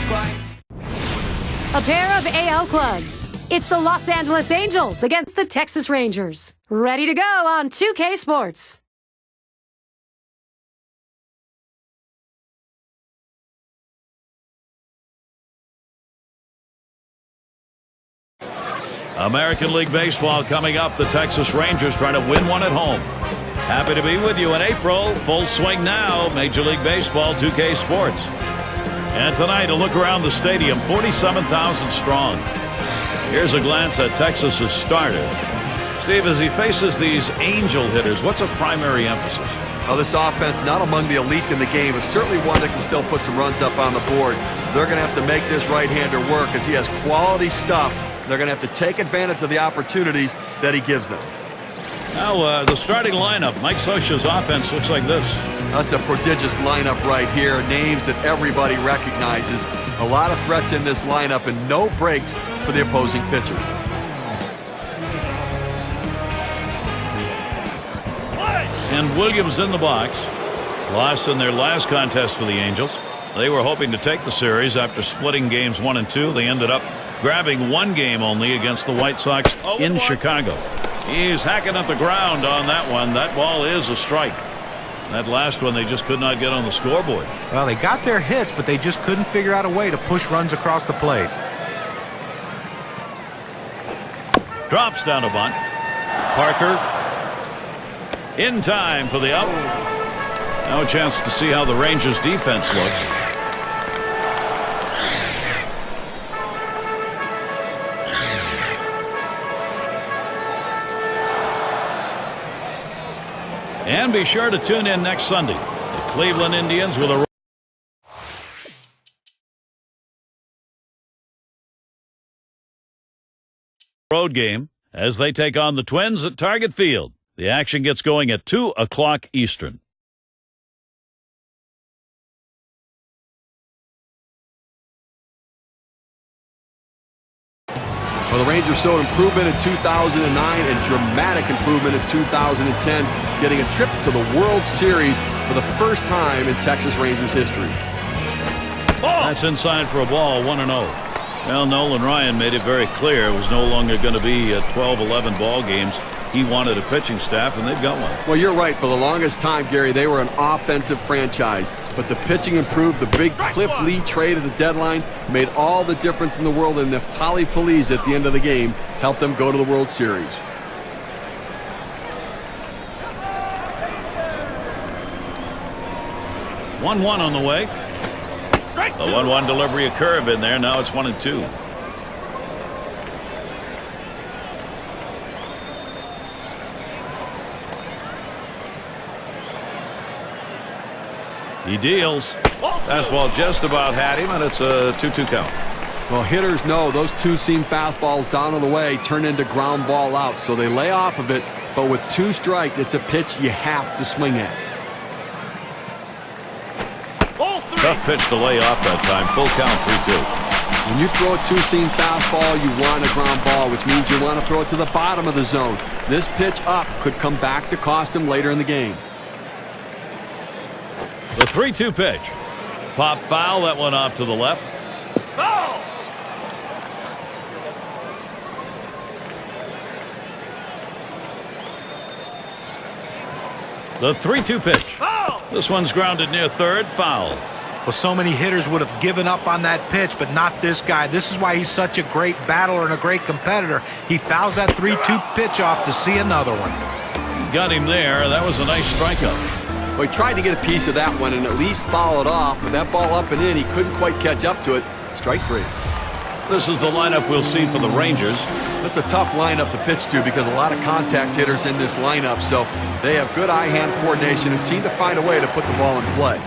A pair of AL clubs. It's the Los Angeles Angels against the Texas Rangers. Ready to go on 2K Sports. American League Baseball coming up. The Texas Rangers trying to win one at home. Happy to be with you in April. Full swing now. Major League Baseball 2K Sports. And tonight, a look around the stadium, 47,000 strong. Here's a glance at Texas's starter. Steve, as he faces these Angel hitters, what's a primary emphasis? Well, this offense, not among the elite in the game, is certainly one that can still put some runs up on the board. They're going to have to make this right-hander work as he has quality stuff. They're going to have to take advantage of the opportunities that he gives them. Now, the starting lineup, Mike Scioscia's offense looks like this. That's a prodigious lineup right here. Names that everybody recognizes. A lot of threats in this lineup and no breaks for the opposing pitcher. And Williams in the box. Lost in their last contest for the Angels. They were hoping to take the series after splitting games 1 and 2. They ended up grabbing one game only against the White Sox in Chicago. He's hacking at the ground on that one. That ball is a strike. That last one they just could not get on the scoreboard. Well, they got their hits, but they just couldn't figure out a way to push runs across the plate. Drops down a bunt. Parker in time for the out. Now a chance to see how the Rangers defense looks. And be sure to tune in next Sunday. The Cleveland Indians with a road game as they take on the Twins at Target Field. The action gets going at 2 o'clock Eastern. Well, the Rangers showed improvement in 2009 and dramatic improvement in 2010, getting a trip to the World Series for the first time in Texas Rangers history. That's inside for a ball, 1-0. Well, Nolan Ryan made it very clear it was no longer going to be 12-11 ball games. He wanted a pitching staff, and they've got one. Well, you're right. For the longest time, Gary, they were an offensive franchise. But the pitching improved. The big Cliff Lee trade at the deadline made all the difference in the world. And Neftali Feliz at the end of the game helped them go to the World Series. One on the way. The 1-1 delivery, a curve in there. Now it's 1-2. He deals. Fastball just about had him, and it's a 2-2 count. Well, hitters know those two-seam fastballs down on the way turn into ground ball outs, so they lay off of it. But with 2 strikes, it's a pitch you have to swing at. Tough pitch to lay off that time. Full count, 3-2. When you throw a two-seam fastball, you want a ground ball, which means you want to throw it to the bottom of the zone. This pitch up could come back to cost him later in the game. The 3-2 pitch. Pop foul, that one off to the left. Foul! The 3-2 pitch. Foul! This one's grounded near third, foul. Well, so many hitters would have given up on that pitch, but not this guy. This is why he's such a great battler and a great competitor. He fouls that 3-2 pitch off to see another one. Got him there. That was a nice strikeout. Well, he tried to get a piece of that one and at least foul it off, but that ball up and in, he couldn't quite catch up to it. Strike 3. This is the lineup we'll see for the Rangers. That's a tough lineup to pitch to because a lot of contact hitters in this lineup, so they have good eye-hand coordination and seem to find a way to put the ball in play.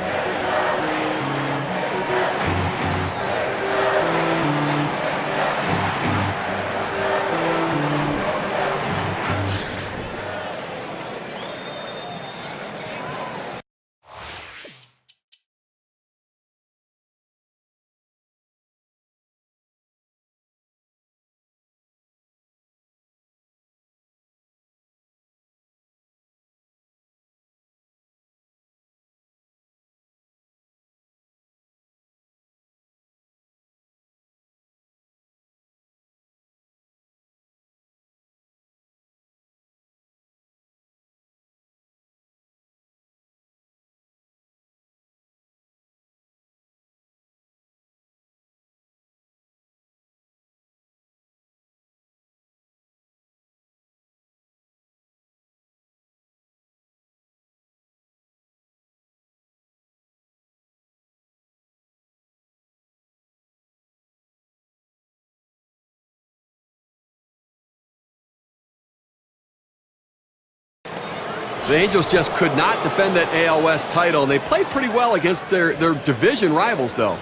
The Angels just could not defend that AL West title, and they played pretty well against their division rivals, though.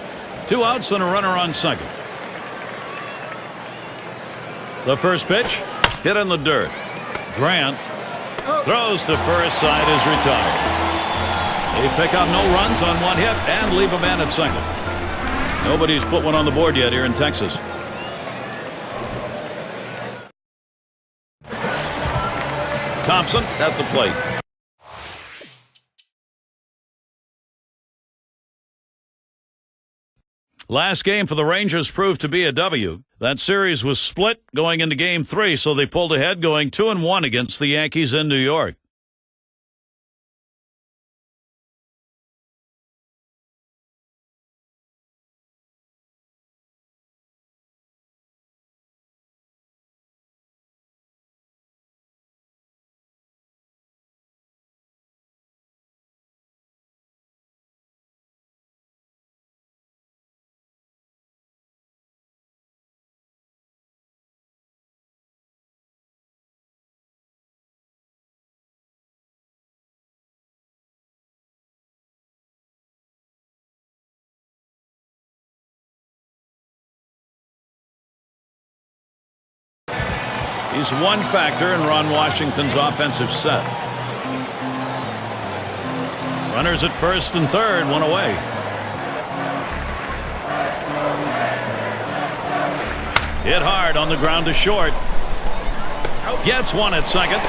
2 outs and a runner on second. The first pitch, hit in the dirt. Grant throws to first, side is retired. They pick up no runs on 1 hit and leave a man at second. Nobody's put one on the board yet here in Texas. Thompson at the plate. Last game for the Rangers proved to be a W. That series was split going into Game 3, so they pulled ahead going 2-1 against the Yankees in New York. He's one factor in Ron Washington's offensive set. Runners at first and third, 1 away. Hit hard on the ground to short. Gets 1 at second.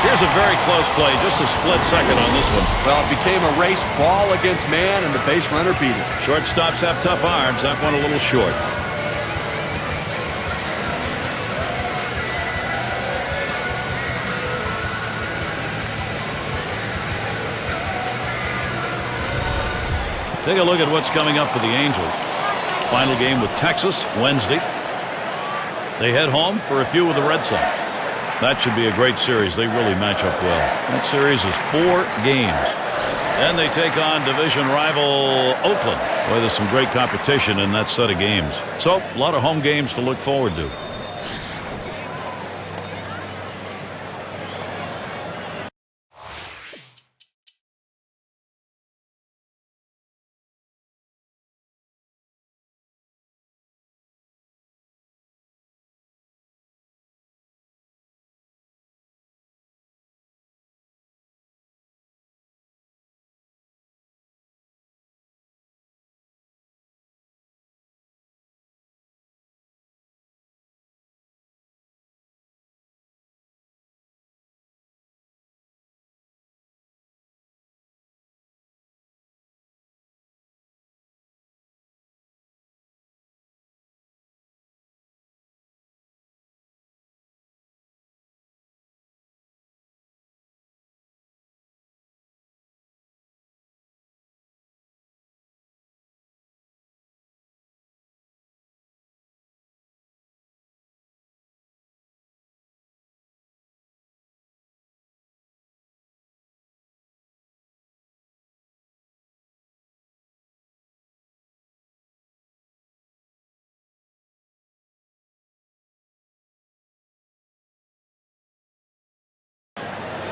Here's a very close play, just a split second on this one. Well, it became a race, ball against man, and the base runner beat it. Shortstops have tough arms. That one a little short. Take a look at what's coming up for the Angels. Final game with Texas Wednesday. They head home for a few with the Red Sox. That should be a great series. They really match up well. That series is 4 games. Then they take on division rival Oakland. Boy, there's some great competition in that set of games. So, a lot of home games to look forward to.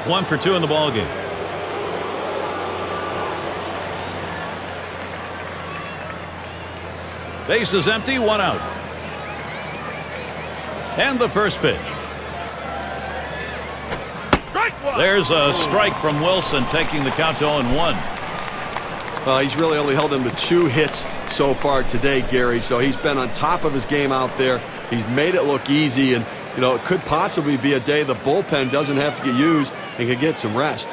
One for 2 in the ball game. Base is empty, 1 out. And the first pitch. There's a strike from Wilson, taking the count to 0-1. He's really only held him to 2 hits so far today, Gary. So he's been on top of his game out there. He's made it look easy, and you know, it could possibly be a day the bullpen doesn't have to get used and can get some rest.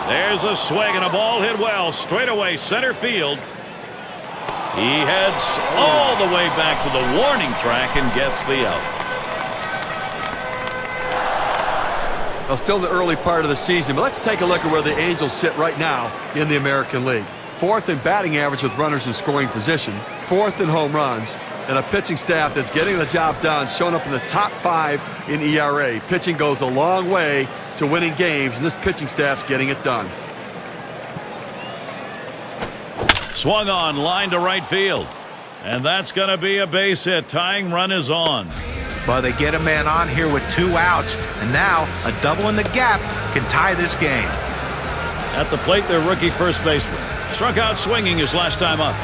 There's a swing and a ball hit well straight away center field. He heads all the way back to the warning track and gets the out. Well, still the early part of the season, but let's take a look at where the Angels sit right now in the American League. 4th in batting average with runners in scoring position, 4th in home runs, and a pitching staff that's getting the job done, showing up in the top 5 in ERA. Pitching goes a long way to winning games, and this pitching staff's getting it done. Swung on, line to right field. And that's going to be a base hit. Tying run is on. Well, they get a man on here with 2 outs, and now a double in the gap can tie this game. At the plate, their rookie first baseman. Struck out swinging his last time up.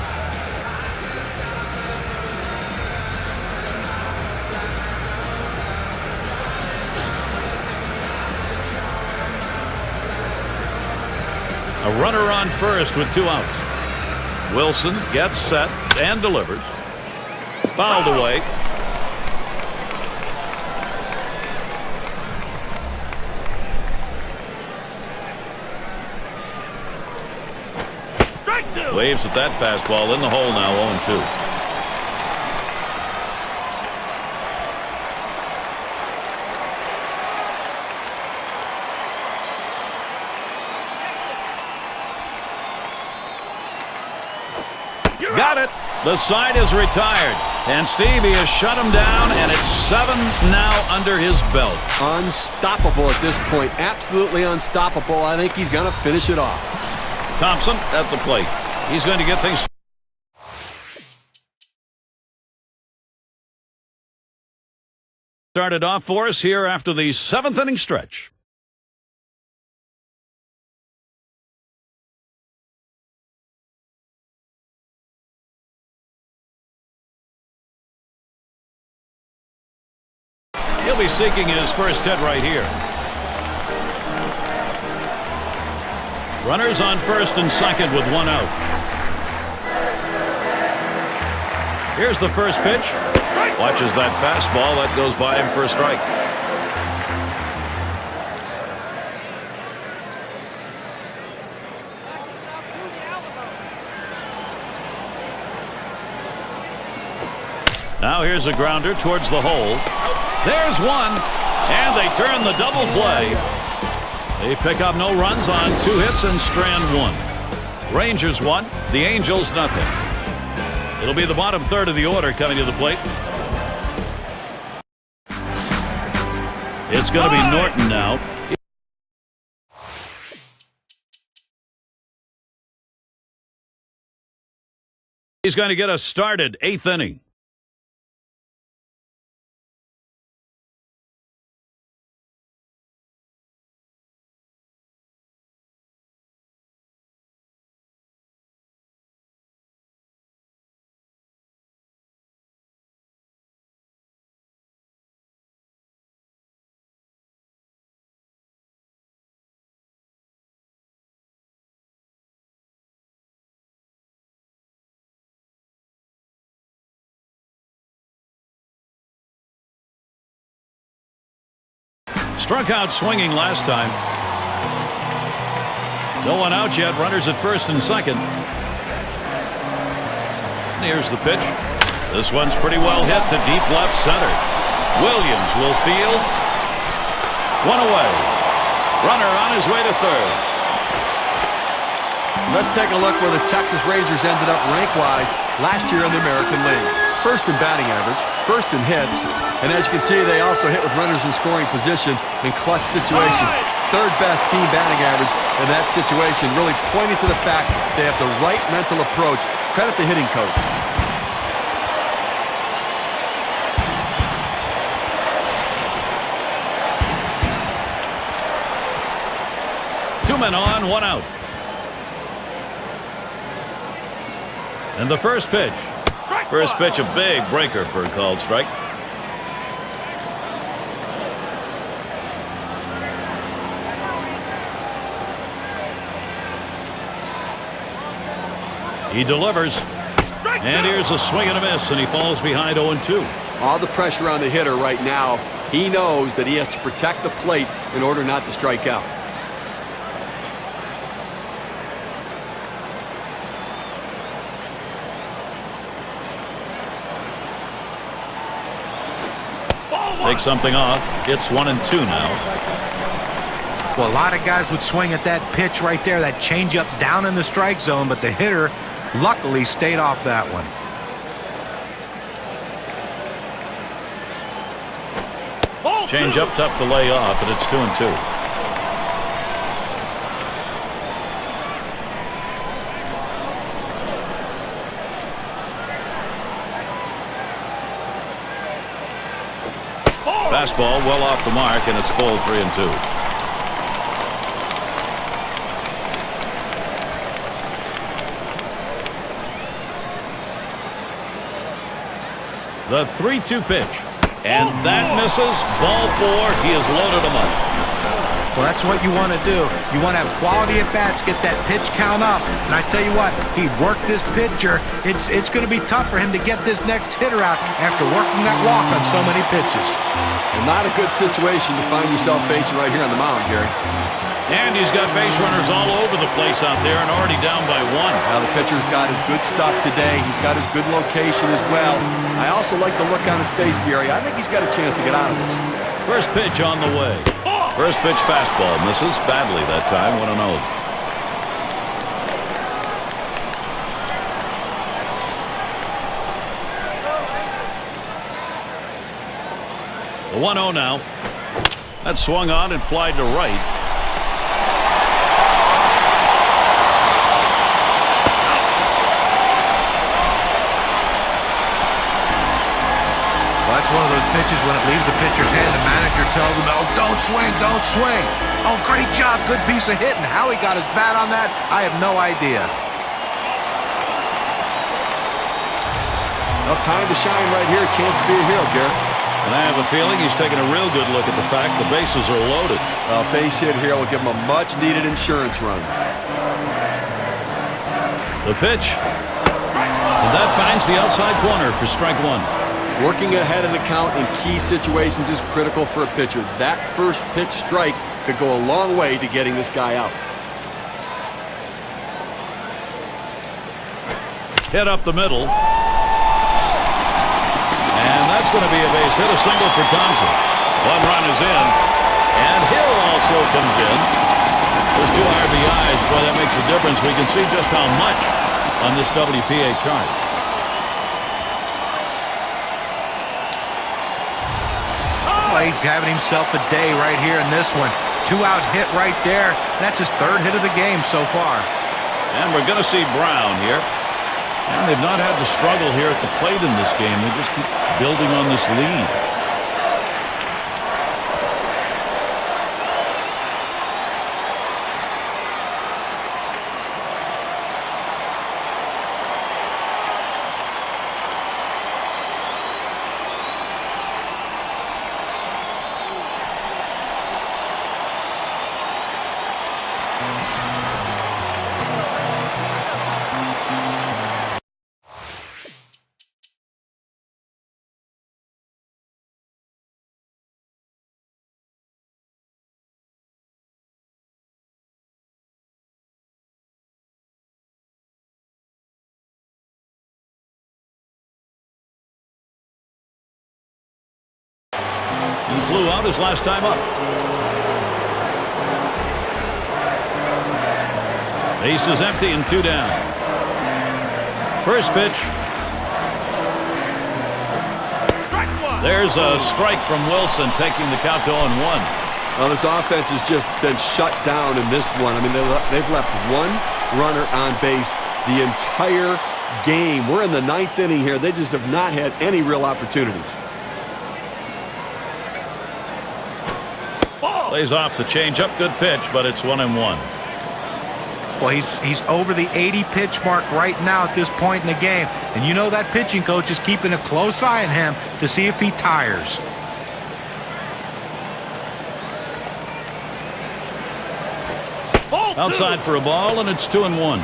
A runner on first with 2 outs. Wilson gets set and delivers. Fouled away. Waves at that fastball in the hole now, 0-2. Got it. The side is retired. And Stevie has shut him down, and it's 7 now under his belt. Unstoppable at this point. Absolutely unstoppable. I think he's going to finish it off. Thompson at the plate. He's going to get things started off for us here after the 7th inning stretch. He'll be seeking his first hit right here. Runners on first and second with 1 out. Here's the first pitch. Watches that fastball. That goes by him for a strike. Now here's a grounder towards the hole. There's one. And they turn the double play. They pick up no runs on 2 hits and strand 1. Rangers 1, the Angels nothing. It'll be the bottom third of the order coming to the plate. It's going to be Norton now. He's going to get us started, 8th inning. Struck out swinging last time. No one out yet. Runners at first and second. And here's the pitch. This one's pretty well hit to deep left center. Williams will field. 1 away. Runner on his way to third. Let's take a look where the Texas Rangers ended up rank-wise last year in the American League. First in batting average, first in hits, and as you can see, they also hit with runners in scoring position in clutch situations. Third best team batting average in that situation, really pointing to the fact they have the right mental approach. Credit the hitting coach. Two men on, 1 out. And the first pitch. First pitch, a big breaker for a called strike. He delivers. And here's a swing and a miss, and he falls behind 0-2. All the pressure on the hitter right now. He knows that he has to protect the plate in order not to strike out. Take something off. It's 1-2 now. Well, a lot of guys would swing at that pitch right there, that changeup down in the strike zone, but the hitter luckily stayed off that one. Changeup tough to lay off, and it's 2-2. fastball well off the mark, and it's full 3-2. The 3-2 pitch. And that misses. Ball 4. He has loaded him up. Well, that's what you want to do. You want to have quality at bats, get that pitch count up. And I tell you what, he worked this pitcher. It's going to be tough for him to get this next hitter out after working that walk on so many pitches. Well, not a good situation to find yourself facing right here on the mound, Gary. And he's got base runners all over the place out there and already down by 1. Now the pitcher's got his good stuff today. He's got his good location as well. I also like the look on his face, Gary. I think he's got a chance to get out of this. First pitch on the way. First pitch fastball misses badly that time. 1-0. The 1-0 now. That swung on and flied to right. Well, that's one of those pitches when it leaves the pitcher's hand, the manager tells him, oh, don't swing, don't swing. Oh, great job, good piece of hitting. How he got his bat on that, I have no idea. Well, time to shine right here. Chance to be a hero, Gary. And I have a feeling he's taking a real good look at the fact the bases are loaded. Well, base hit here will give him a much-needed insurance run. The pitch. And that finds the outside corner for strike 1. Working ahead of the count in key situations is critical for a pitcher. That first pitch strike could go a long way to getting this guy out. Hit up the middle. And that's going to be a base hit, a single for Thompson. One run is in. And Hill also comes in. There's 2 RBIs. Boy, that makes a difference. We can see just how much on this WPA chart. He's having himself a day right here in this one. 2-out hit right there. That's his 3rd hit of the game so far. And we're going to see Brown here. And they've not had to struggle here at the plate in this game. They just keep building on this lead. He flew out his last time up. Base is empty and 2 down. First pitch. There's a strike from Wilson, taking the count to 0-1. Well, this offense has just been shut down in this one. I mean, they've left 1 runner on base the entire game. We're in the 9th inning here. They just have not had any real opportunities. Plays off the changeup. Good pitch, but it's 1-1. Well, he's over the 80 pitch mark right now at this point in the game. And you know that pitching coach is keeping a close eye on him to see if he tires. Outside for a ball, and it's 2-1.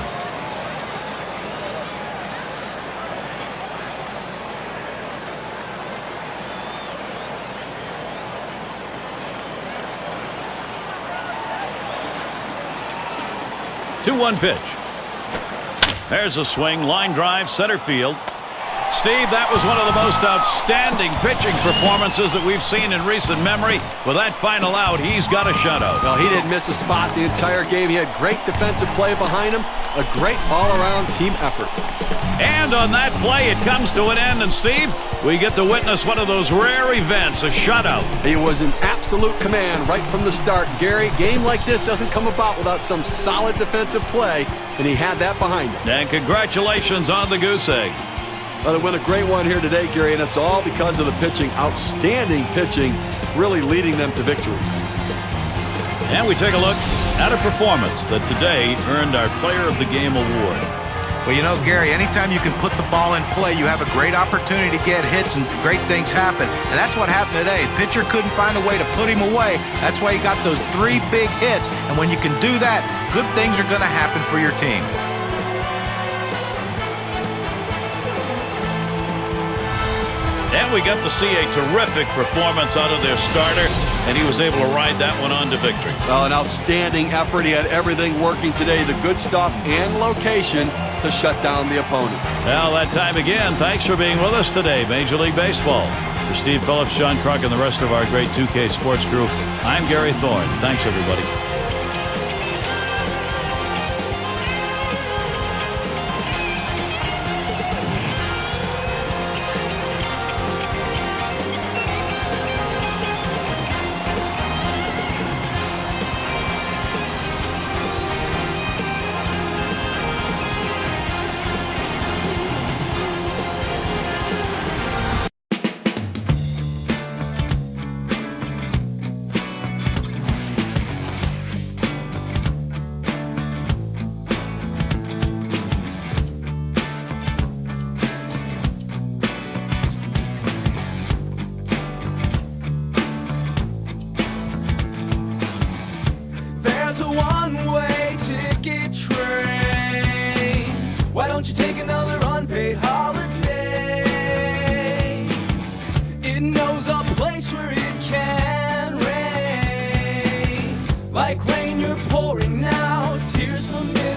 Two-one pitch. There's a swing, line drive, center field. Steve, that was one of the most outstanding pitching performances that we've seen in recent memory. With that final out, he's got a shutout. Well, he didn't miss a spot the entire game. He had great defensive play behind him, a great all-around team effort. And on that play, it comes to an end. And Steve, we get to witness one of those rare events, a shutout. He was in absolute command right from the start. Gary, a game like this doesn't come about without some solid defensive play, and he had that behind him. And congratulations on the goose egg. Well, they win a great one here today, Gary, and it's all because of the pitching. Outstanding pitching really leading them to victory. And we take a look at a performance that today earned our Player of the Game award. Well, you know, Gary, anytime you can put the ball in play, you have a great opportunity to get hits and great things happen. And that's what happened today. The pitcher couldn't find a way to put him away. That's why he got those 3 big hits. And when you can do that, good things are going to happen for your team. And we got to see a terrific performance out of their starter, and he was able to ride that one on to victory. An outstanding effort. He had everything working today, the good stuff and location to shut down the opponent. Well, that time again, thanks for being with us today, Major League Baseball. For Steve Phillips, John Kruk, and the rest of our great 2K Sports crew, I'm Gary Thorne. Thanks, everybody. There's a one-way ticket train. Why don't you take another unpaid holiday? It knows a place where it can rain. Like rain you're pouring out, tears for me.